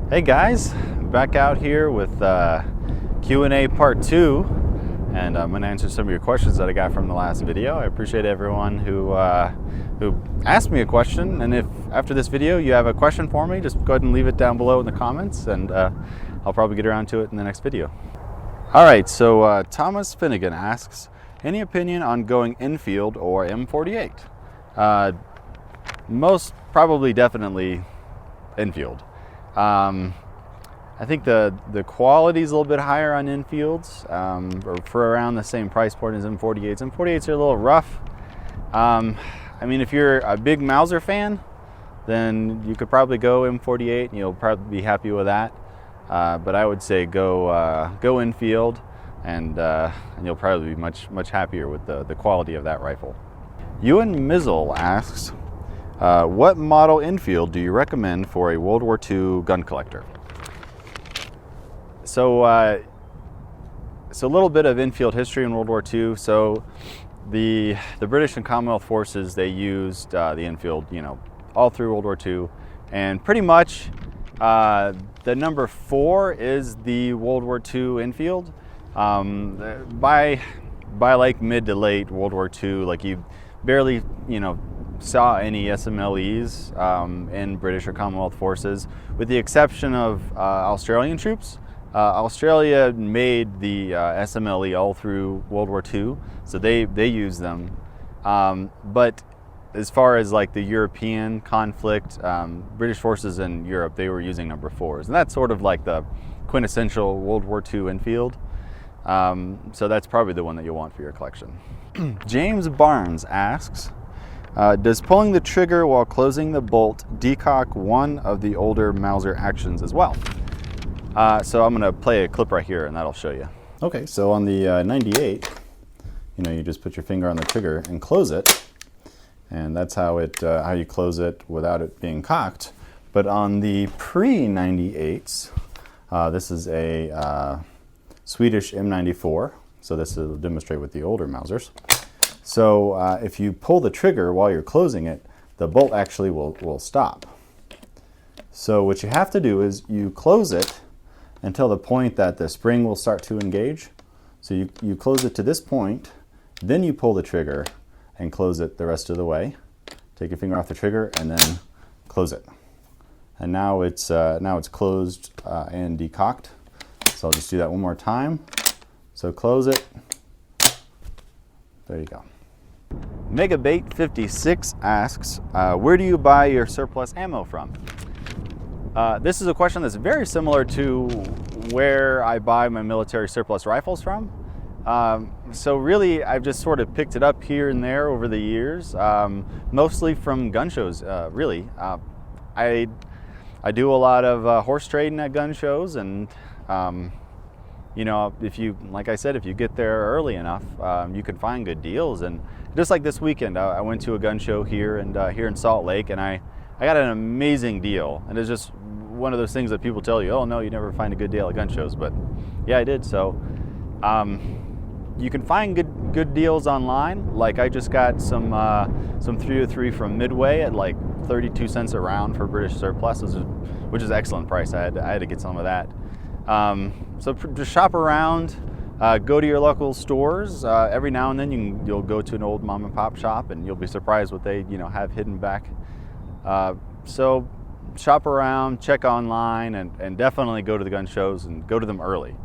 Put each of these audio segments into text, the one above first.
Hey guys, back out here with Q&A part 2, and I'm going to answer some of your questions that I got from the last video. I appreciate everyone who asked me a question, and if after this video you have a question for me, just go ahead and leave it down below in the comments, and I'll probably get around to it in the next video. Alright, so Thomas Finnegan asks, any opinion on going Enfield or M48? Most probably definitely Enfield. I think the quality is a little bit higher on Enfields, or for around the same price point as M48s. M48s are a little rough. I mean, if you're a big Mauser fan, then you could probably go M48 and you'll probably be happy with that. But I would say go Enfield, and you'll probably be much happier with the quality of that rifle. Ewan Mizzle asks, what model Enfield do you recommend for a World War II gun collector? So, a little bit of Enfield history in World War II. So, the British and Commonwealth forces, they used the Enfield, all through World War II, and pretty much the number 4 is the World War II Enfield. By like mid to late World War II, like you barely, saw any SMLEs in British or Commonwealth forces, with the exception of Australian troops. Australia made the SMLE all through World War II, so they used them. But as far as like the European conflict, British forces in Europe, they were using number 4s, and that's sort of like the quintessential World War II Enfield. So that's probably the one that you'll want for your collection. James Barnes asks, does pulling the trigger while closing the bolt decock one of the older Mauser actions as well? So I'm going to play a clip right here and that'll show you. Okay, so on the 98, you just put your finger on the trigger and close it, and that's how you close it without it being cocked. But on the pre-98s, this is a Swedish M94, so this will demonstrate with the older Mausers. So if you pull the trigger while you're closing it, the bolt actually will stop. So what you have to do is you close it until the point that the spring will start to engage. So you close it to this point, then you pull the trigger and close it the rest of the way. Take your finger off the trigger and then close it. And now it's closed and decocked. So I'll just do that one more time. So close it. There you go. Megabait56 asks, where do you buy your surplus ammo from? This is a question that's very similar to where I buy my military surplus rifles from. So really, I've just sort of picked it up here and there over the years, mostly from gun shows, really. I do a lot of horse trading at gun shows, and if you, like I said, if you get there early enough, you can find good deals. And just like this weekend, I went to a gun show here in Salt Lake, and I got an amazing deal. And it's just one of those things that people tell you, oh no, you never find a good deal at gun shows, but yeah, I did. So you can find good deals online. Like I just got some 303 from Midway at like 32 cents a round for British surplus, which is excellent price. I had to get some of that. So just shop around, go to your local stores. Every now and then you'll go to an old mom and pop shop, and you'll be surprised what they have hidden back. So shop around, check online, and definitely go to the gun shows and go to them early.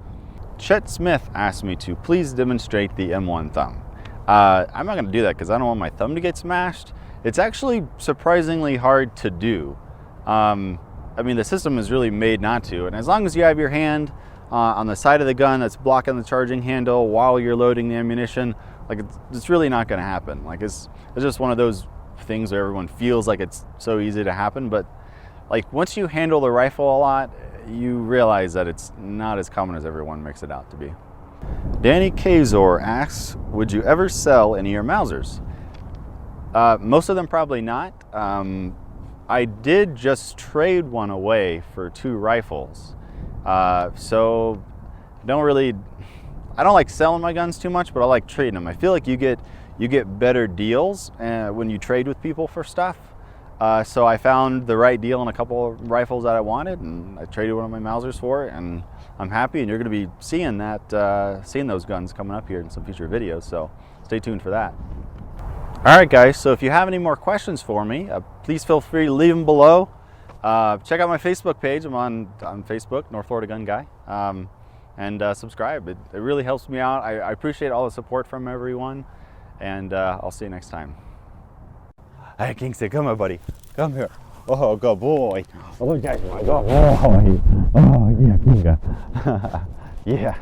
Chet Smith asked me to please demonstrate the M1 thumb. I'm not going to do that because I don't want my thumb to get smashed. It's actually surprisingly hard to do. I mean, the system is really made not to, and as long as you have your hand on the side of the gun that's blocking the charging handle while you're loading the ammunition, like it's really not going to happen. Like it's just one of those things where everyone feels like it's so easy to happen, but like once you handle the rifle a lot, you realize that it's not as common as everyone makes it out to be. Danny Kazor asks, would you ever sell any of your Mausers? Most of them probably not. I did just trade one away for 2 rifles. So I don't like selling my guns too much, but I like trading them. I feel like you get better deals when you trade with people for stuff. So I found the right deal on a couple of rifles that I wanted, and I traded one of my Mausers for it, and I'm happy. And you're going to be seeing those guns coming up here in some future videos. So stay tuned for that. All right, guys. So if you have any more questions for me, please feel free to leave them below. Check out my Facebook page. I'm on Facebook, North Florida Gun Guy, and subscribe. It really helps me out. I appreciate all the support from everyone, and I'll see you next time. Hey, Kingston, come here, buddy. Come here. Oh, good boy. Oh, that's my good boy. Oh, yeah, Kinga. Yeah.